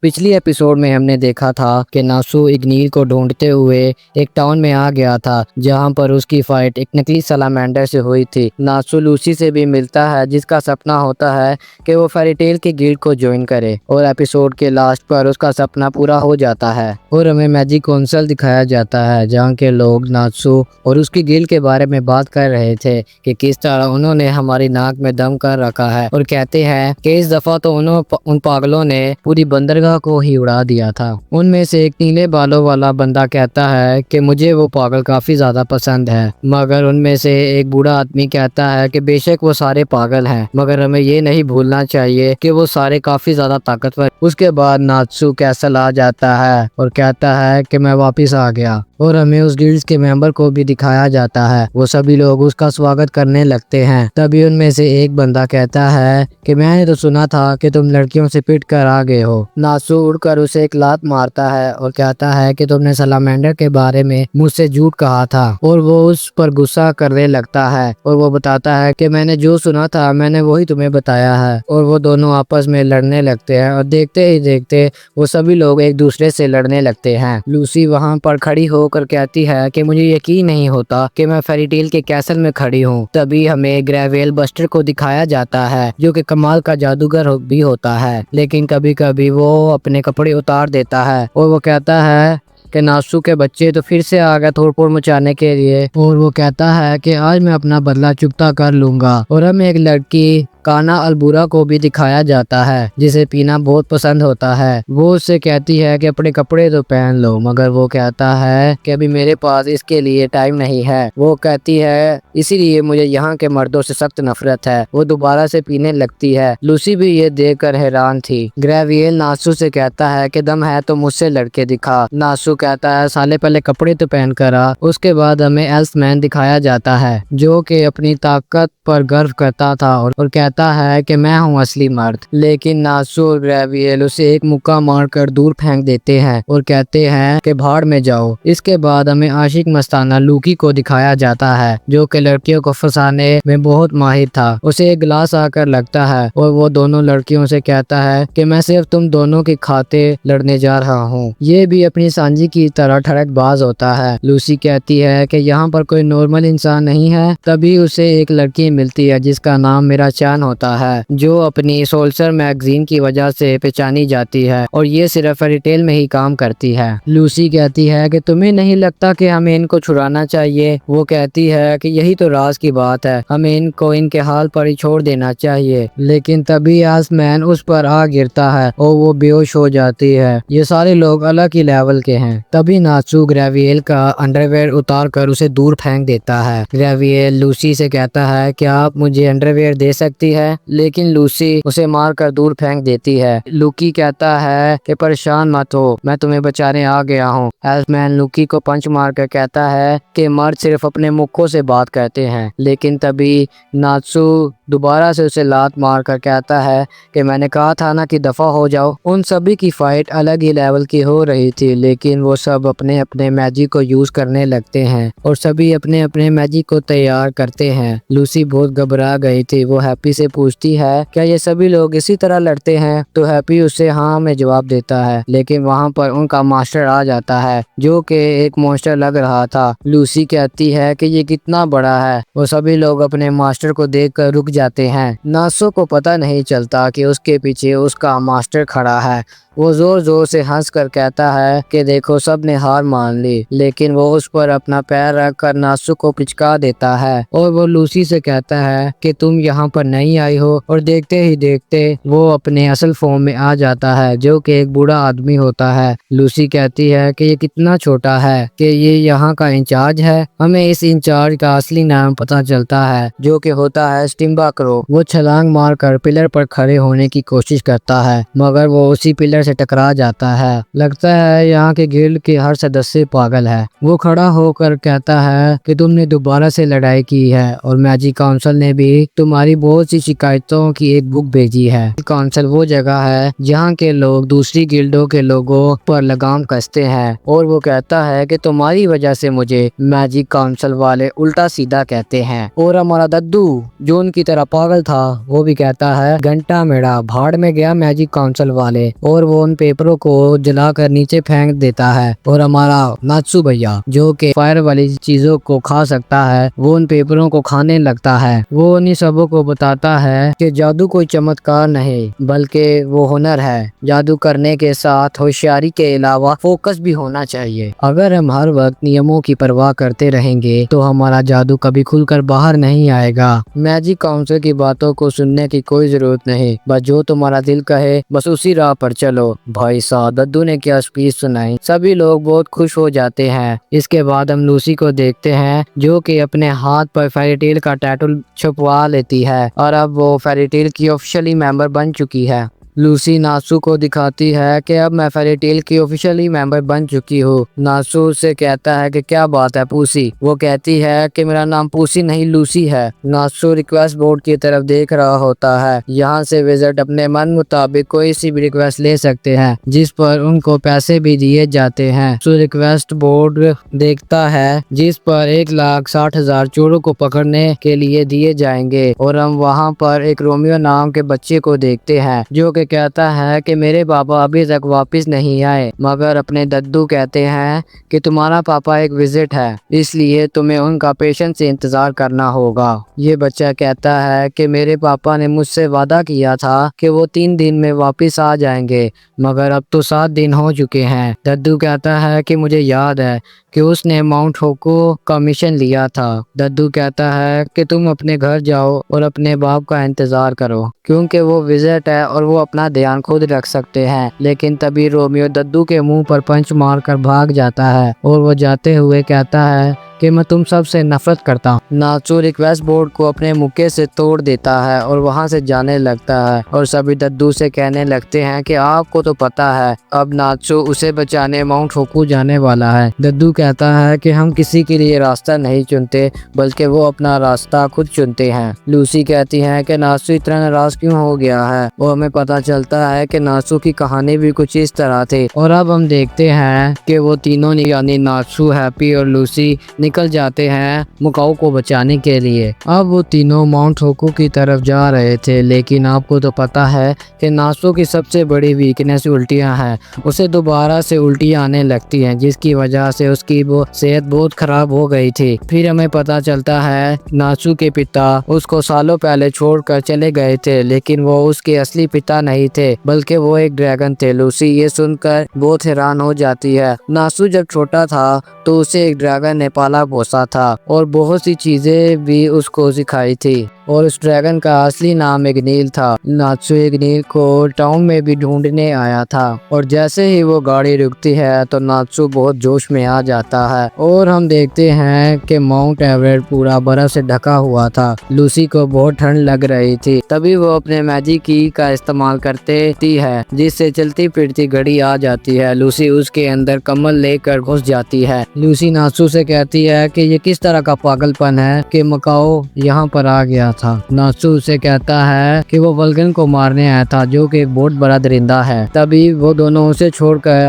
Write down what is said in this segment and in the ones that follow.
पिछली एपिसोड में हमने देखा था कि नासू इग्नील को ढूंढते हुए एक टाउन में आ गया था जहां पर उसकी फाइट एक नकली सलामेंडर से हुई थी। नासू लूसी से भी मिलता है जिसका सपना होता है कि वो फेरी टेल के गिल्ड को ज्वाइन करे और एपिसोड के लास्ट पर उसका सपना पूरा हो जाता है और हमें मैजिक काउंसिल दिखाया जाता है जहाँ के लोग नासू और उसकी गिल्ड के बारे में बात कर रहे थे कि किस तरह उन्होंने हमारी नाक में दम कर रखा है और कहते हैं कि इस दफा तो उन पागलों ने पूरी बंदरगाह को ही उड़ा दिया था। उनमें से एक नीले बालों वाला बंदा कहता है कि मुझे वो पागल काफी ज्यादा पसंद है, मगर उनमें से एक बूढ़ा आदमी कहता है कि बेशक वो सारे पागल हैं मगर हमें ये नहीं भूलना चाहिए कि वो सारे काफी ज्यादा ताकतवर। उसके बाद नात्सू कैसल आ जाता है और कहता है कि मैं वापिस आ गया और हमें उस गिल्ड के मेंबर को भी दिखाया जाता है। वो सभी लोग उसका स्वागत करने लगते हैं। तभी उनमें से एक बंदा कहता है कि मैंने तो सुना था कि तुम लड़कियों से पिट कर आ गए हो। नासू उड़कर उसे एक लात मारता है और कहता है कि तुमने सलामेंडर के बारे में मुझसे झूठ कहा था और वो उस पर गुस्सा करने लगता है और वो बताता है कि मैंने जो सुना था मैंने वही तुम्हें बताया है और वो दोनों आपस में लड़ने लगते हैं और देखते ही देखते वो सभी लोग एक दूसरे से लड़ने लगते हैं। लूसी वहाँ पर खड़ी होकर कहती है कि मुझे यकीन नहीं होता कि मैं फेरी टेल के कैसल में खड़ी हूँ। तभी हमें ग्रेवेल बस्टर को दिखाया जाता है जो कि कमाल का जादूगर भी होता है, लेकिन कभी कभी वो अपने कपड़े उतार देता है और वो कहता है कि नासू के बच्चे तो फिर से आ गए तोड़फोड़ मचाने के लिए और वो कहता है कि आज मैं अपना बदला चुकता कर लूंगा। और हमें एक लड़की काना अलबुरा को भी दिखाया जाता है जिसे पीना बहुत पसंद होता है। वो उससे कहती है कि अपने कपड़े तो पहन लो, मगर वो कहता है कि अभी मेरे पास इसके लिए टाइम नहीं है। वो कहती है इसीलिए मुझे यहाँ के मर्दों से सख्त नफरत है। वो दोबारा से पीने लगती है। लूसी भी ये देखकर हैरान थी। ग्रेवियल नासू से कहता है कि दम है तो मुझसे लड़के दिखा। नासू कहता है साले पहले कपड़े तो पहन कर आ। उसके बाद हमें एल्समैन दिखाया जाता है जो कि अपनी ताकत पर गर्व करता था और कहता है कि मैं हूँ असली मर्द। लेकिन नासू और ग्रेवियल उसे एक मुक्का मारकर दूर फेंक देते हैं और कहते हैं कि भाड़ में जाओ। इसके बाद हमें आशिक मस्ताना लूकी को दिखाया जाता है जो कि लड़कियों को फंसाने में बहुत माहिर था। उसे एक गिलास आकर लगता है और वो दोनों लड़कियों से कहता है कि मैं सिर्फ तुम दोनों के खाते लड़ने जा रहा हूँ। ये भी अपनी सांझी की तरह ठड़कबाज होता है। लूसी कहती है कि यहाँ पर कोई नॉर्मल इंसान नहीं है। तभी उसे एक लड़की मिलती है जिसका नाम मेरा चान होता है जो अपनी सोल्सर मैगजीन की वजह से पहचानी जाती है और ये सिर्फ फेरी टेल में ही काम करती है। लूसी कहती है कि तुम्हें नहीं लगता कि हमें इनको छुड़ाना चाहिए। वो कहती है कि यही तो राज की बात है, हमें इनको इनके हाल पर ही छोड़ देना चाहिए। लेकिन तभी आसमैन उस पर आ गिरता है और वो बेहोश हो जाती है। ये सारे लोग अलग ही लेवल के हैं। तभी नासू ग्रेवियल का अंडरवेयर उतार कर उसे दूर फेंक देता है। ग्रेवियल लूसी से कहता है कि आप मुझे अंडरवेयर दे सकती है, लेकिन लूसी उसे मारकर दूर फेंक देती है। लूकी कहता है कि परेशान मत हो, मैं तुम्हें बचाने आ गया हूँ। एल्समैन लूकी को पंच मारकर कहता है कि मर्द सिर्फ अपने मुखों से बात करते हैं। लेकिन तभी नात्सू दोबारा से उसे लात मारकर कहता है कि मैंने कहा था ना कि दफा हो जाओ। उन सभी की फाइट अलग ही लेवल की हो रही थी, लेकिन वो सब अपने अपने मैजिक को यूज करने लगते हैं और सभी अपने अपने मैजिक को तैयार करते हैं। लूसी बहुत घबरा गई थी। वो हैप्पी से पूछती है क्या ये सभी लोग इसी तरह लड़ते हैं, तो हैप्पी उससे हाँ में जवाब देता है। लेकिन वहाँ पर उनका मास्टर आ जाता है जो कि एक मॉन्स्टर लग रहा था। लूसी कहती है कि ये कितना बड़ा है। वो सभी लोग अपने मास्टर को देखकर रुक जाते हैं। नासो को पता नहीं चलता कि उसके पीछे उसका मास्टर खड़ा है। वो जोर जोर से हंस कर कहता है कि देखो सब ने हार मान ली। लेकिन वो उस पर अपना पैर रखकर नासु को पिचका देता है और वो लूसी से कहता है कि तुम यहाँ पर नहीं आई हो। और देखते ही देखते वो अपने असल फॉर्म में आ जाता है जो कि एक बूढ़ा आदमी होता है। लूसी कहती है कि ये कितना छोटा है कि ये यहाँ का इंचार्ज है। हमें इस इंचार्ज का असली नाम पता चलता है जो कि होता है स्टिम्बा क्रो। वो छलांग मारकर पिलर पर खड़े होने की कोशिश करता है मगर वो उसी पिलर से टकरा जाता है। लगता है यहाँ के गिल्ड के हर सदस्य पागल है। वो खड़ा होकर कहता है कि तुमने दोबारा से लड़ाई की है और मैजिक काउंसिल ने भी तुम्हारी बहुत सी शिकायतों की एक बुक भेजी है। काउंसिल वो जगह है जहाँ के लोग दूसरी गिल्डों के लोगों पर लगाम कसते हैं और वो कहता है कि तुम्हारी वजह से मुझे मैजिक काउंसिल वाले उल्टा सीधा कहते हैं। और हमारा दद्दू जो उनकी तरह पागल था वो भी कहता है घंटा मेरा भाड़ में गया मैजिक काउंसिल वाले। और वो उन पेपरों को जलाकर नीचे फेंक देता है और हमारा नात्सु भैया जो कि फायर वाली चीजों को खा सकता है वो उन पेपरों को खाने लगता है। वो उन्हीं सबों को बताता है कि जादू कोई चमत्कार नहीं बल्कि वो हुनर है। जादू करने के साथ होशियारी के अलावा फोकस भी होना चाहिए। अगर हम हर वक्त नियमों की परवाह करते रहेंगे तो हमारा जादू कभी खुलकर बाहर नहीं आएगा। मैजिक काउंसिल की बातों को सुनने की कोई जरूरत नहीं, बस जो तुम्हारा दिल कहे बस उसी राह पर चलो। भाई साहब दद्दू ने क्या स्पीच सुनाई, सभी लोग बहुत खुश हो जाते हैं। इसके बाद हम लूसी को देखते हैं जो कि अपने हाथ पर फेरी टेल का टैटू छुपवा लेती है और अब वो फेरी टेल की ऑफिशियली मेंबर बन चुकी है। लूसी नासू को दिखाती है कि अब मैं फेरी टेल की ऑफिशियली मेंबर बन चुकी हूँ। नासू उससे कहता है कि क्या बात है पूसी। वो कहती है कि मेरा नाम पूसी नहीं लूसी है। नासू रिक्वेस्ट बोर्ड की तरफ देख रहा होता है। यहाँ से विजिट अपने मन मुताबिक कोई सी भी रिक्वेस्ट ले सकते हैं जिस पर उनको पैसे भी दिए जाते हैं। सो रिक्वेस्ट बोर्ड देखता है जिस पर 1,60,000 चोरों को पकड़ने के लिए दिए जाएंगे और हम वहाँ पर एक रोमियो नाम के बच्चे को देखते हैं जो कि कहता है कि मेरे पापा अभी तक वापस नहीं आए, मगर अपने दद्दू कहते हैं कि तुम्हारा पापा एक विजिट है इसलिए तुम्हें उनका पेशेंस से इंतजार करना होगा। ये बच्चा कहता है कि मेरे पापा ने मुझसे वादा किया था कि वो 3 दिन में वापस आ जाएंगे, मगर अब तो 7 दिन हो चुके हैं। दद्दू कहता है कि मुझे याद है कि उसने माउंट होको का मिशन लिया था। दद्दू कहता है कि तुम अपने घर जाओ और अपने बाप का इंतजार करो क्योंकि वो विजिट है और वो अपना ध्यान खुद रख सकते हैं। लेकिन तभी रोमियो दद्दू के मुंह पर पंच मारकर भाग जाता है और वो जाते हुए कहता है कि मैं तुम सब से नफरत करता हूँ। नाचू रिक्वेस्ट बोर्ड को अपने मुक्के से तोड़ देता है और वहाँ से जाने लगता है और सभी दद्दू से कहने लगते हैं कि आपको तो पता है अब नाचू उसे बचाने माउंट होकू जाने वाला है। दद्दू कहता है कि हम किसी के लिए रास्ता नहीं चुनते बल्कि वो अपना रास्ता खुद चुनते हैं। लूसी कहती है कि नाचू इतना नाराज क्यों हो गया है और हमें पता चलता है कि नाचू की कहानी भी कुछ इस तरह थी। और अब हम देखते हैं कि वो तीनों यानी नाचू, हैप्पी और लूसी निकल जाते हैं मुकाओ को बचाने के लिए। अब वो तीनों माउंट होकू की तरफ जा रहे थे, लेकिन आपको तो पता है कि नासू की सबसे बड़ी वीकनेस उल्टियां हैं। उसे दोबारा से उल्टियां आने लगती हैं जिसकी वजह से उसकी वो सेहत बहुत खराब हो गई थी। फिर हमें पता चलता है नासू के पिता उसको सालों पहले छोड़कर चले गए थे, लेकिन वो उसके असली पिता नहीं थे बल्कि वो एक ड्रैगन थे। लूसी ये सुनकर बहुत हैरान हो जाती है। नासू जब छोटा था तो उसे एक ड्रैगन ने पाला पोसा था और बहुत सी चीजें भी उसको सिखाई थी और उस ड्रैगन का असली नाम इग्नील था। नात्सू इग्नील को टाउन में भी ढूंढने आया था और जैसे ही वो गाड़ी रुकती है तो नात्सू बहुत जोश में आ जाता है और हम देखते हैं कि माउंट एवरेस्ट पूरा बर्फ से ढका हुआ था। लूसी को बहुत ठंड लग रही थी, तभी वो अपने मैजिक की का इस्तेमाल करती है जिससे चलती फिरती घड़ी आ जाती है। लूसी उसके अंदर कमल लेकर घुस जाती है। लूसी नात्सू से कहती है कि ये किस तरह का पागलपन है कि मकाओ यहाँ पर आ गया था। नात्सू उसे कहता है कि वो वल्गन को मारने आया था जो कि एक बहुत बड़ा दरिंदा है। तभी वो दोनों उसे छोड़कर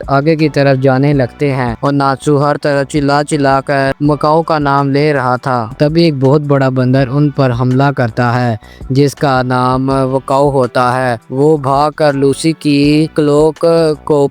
आगे की तरफ जाने लगते हैं और नात्सू हर तरफ चिल्ला कर मकाओ का नाम ले रहा था। तभी एक बहुत बड़ा बंदर उन पर हमला करता है जिसका नाम वकाओ होता है। वो भागकर लूसी की क्लोक को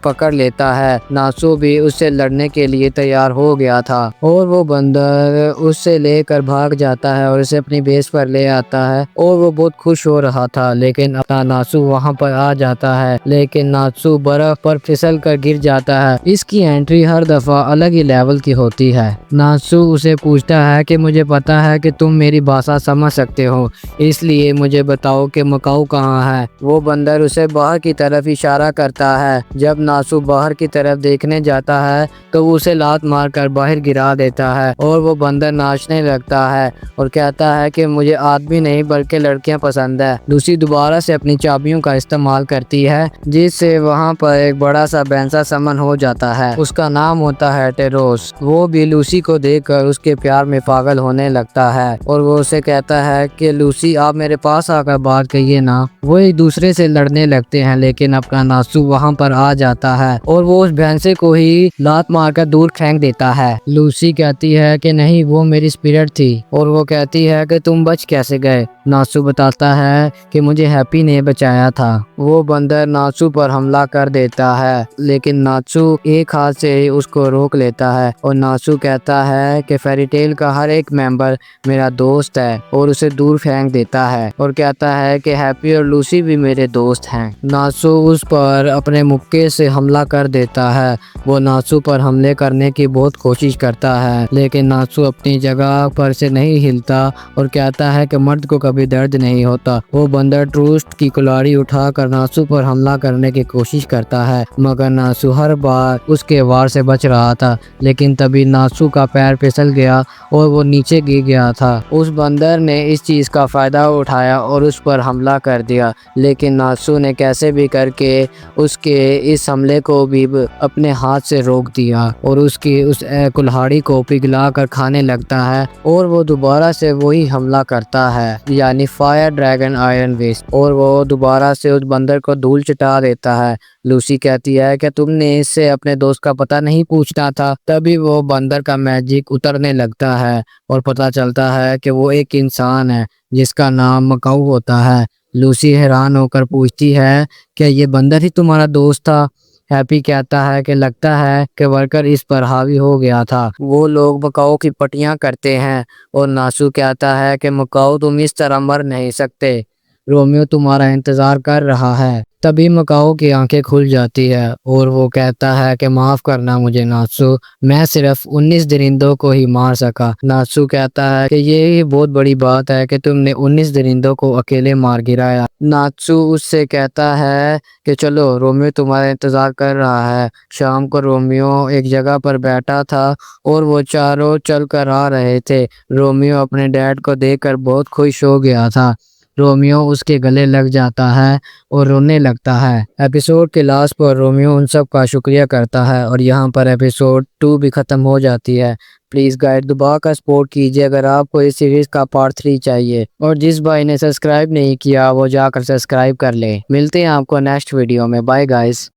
पकड़ लेता है। नात्सू भी उससे लड़ने के लिए तैयार हो गया था और वो बंदर उससे लेकर भाग जाता है और उसे अपनी बेस पर ले आता है और वो बहुत खुश हो रहा था। लेकिन अपना नात्सू वहां पर आ जाता है, लेकिन नात्सू बर्फ पर फिसल कर गिर जाता है। इसकी एंट्री हर दफा अलग ही लेवल की होती है। नात्सू उसे पूछता है कि मुझे पता है कि तुम मेरी भाषा समझ सकते हो, इसलिए मुझे बताओ कि मकाओ कहाँ है। वो बंदर उसे बाहर की तरफ इशारा करता है। जब नात्सू बाहर की तरफ देखने जाता है तो उसे लात मारकर बाहर गिरा देता है और वो बंदर नाचने लगता है और कहता है कि मुझे आदमी नहीं बल्कि लड़कियां पसंद है। लूसी दोबारा से अपनी चाबियों का इस्तेमाल करती है जिससे वहां पर एक बड़ा सा बैंसा समन हो जाता है। उसका नाम होता है टेरोस। वो भी लूसी को देखकर उसके प्यार में पागल होने लगता है और वो उसे कहता है कि लूसी आप मेरे पास आकर बात कहिए ना। वो एक दूसरे से लड़ने लगते हैं, लेकिन अपना नात्सू वहां पर आ जाता है और वो उस भैंसे को ही लात मारकर दूर फेंक देता है। लूसी कहती है कि नहीं वो मेरी स्पिरिट थी और वो कहती है कि तुम बच कैसे गए। नासू बताता है कि मुझे हैप्पी ने बचाया था। वो बंदर नासू पर हमला कर देता है, लेकिन नासू एक हाथ से ही उसको रोक लेता है और नासू कहता है कि फेरी टेल का हर एक मेंबर मेरा दोस्त है और उसे दूर फेंक देता है और कहता है कि हैप्पी और लूसी भी मेरे दोस्त हैं। नासू उस पर अपने मुक्के से हमला कर देता है। वो नासू पर हमले करने की बहुत कोशिश करता है, लेकिन नासू अपनी जगह पर से नहीं हिलता और कहता है कि मर्द को कभी दर्द नहीं होता। वो बंदर ट्रूस्ट की कुल्हाड़ी उठाकर नासू पर हमला करने की कोशिश करता है, मगर नासू हर बार उसके वार से बच रहा था। लेकिन तभी नासू का पैर फिसल गया और वो नीचे गिर गया था। उस बंदर ने इस चीज का फायदा उठाया और उस पर हमला कर दिया, लेकिन नासू ने कैसे भी करके उसके इस हमले को भी अपने हाथ से रोक दिया और उसकी उस कुल्हाड़ी को पिघला कर खाने लगता है और वो दोबारा से वही हमला करता है, यानी फायर ड्रैगन आयरन वेस्ट, और वो दोबारा से उस बंदर को धूल चटा देता है। लूसी कहती है कि तुमने इससे अपने दोस्त का पता नहीं पूछना था। तभी वो बंदर का मैजिक उतरने लगता है और पता चलता है कि वो एक इंसान है जिसका नाम मकाऊ होता है। लूसी हैरान होकर पूछती है क्या ये बंदर ही तुम्हारा दोस्त था। हैप्पी कहता है कि लगता है कि वर्कर इस पर हावी हो गया था। वो लोग मकाऊ की पटियां करते हैं और नासू कहता है कि मकाऊ तुम इस तरह मर नहीं सकते, रोमियो तुम्हारा इंतजार कर रहा है। तभी मकाऊ की आंखें खुल जाती है और वो कहता है कि माफ करना मुझे नात्सू, मैं सिर्फ 19 दरिंदों को ही मार सका। नात्सू कहता है कि ये ही बहुत बड़ी बात है कि तुमने 19 दरिंदों को अकेले मार गिराया। नात्सू उससे कहता है कि चलो रोमियो तुम्हारा इंतजार कर रहा है। शाम को रोमियो एक जगह पर बैठा था और वो चारों चल कर आ रहे थे। रोमियो अपने डैड को देखकर बहुत खुश हो गया था। रोमियो उसके गले लग जाता है और रोने लगता है। एपिसोड के लास्ट पर रोमियो उन सब का शुक्रिया करता है और यहाँ पर एपिसोड 2 भी खत्म हो जाती है। प्लीज़ गाइड दोबारा का सपोर्ट कीजिए अगर आपको इस सीरीज़ का पार्ट 3 चाहिए, और जिस भाई ने सब्सक्राइब नहीं किया वो जाकर सब्सक्राइब कर ले। मिलते हैं आपको नेक्स्ट वीडियो में। Bye guys.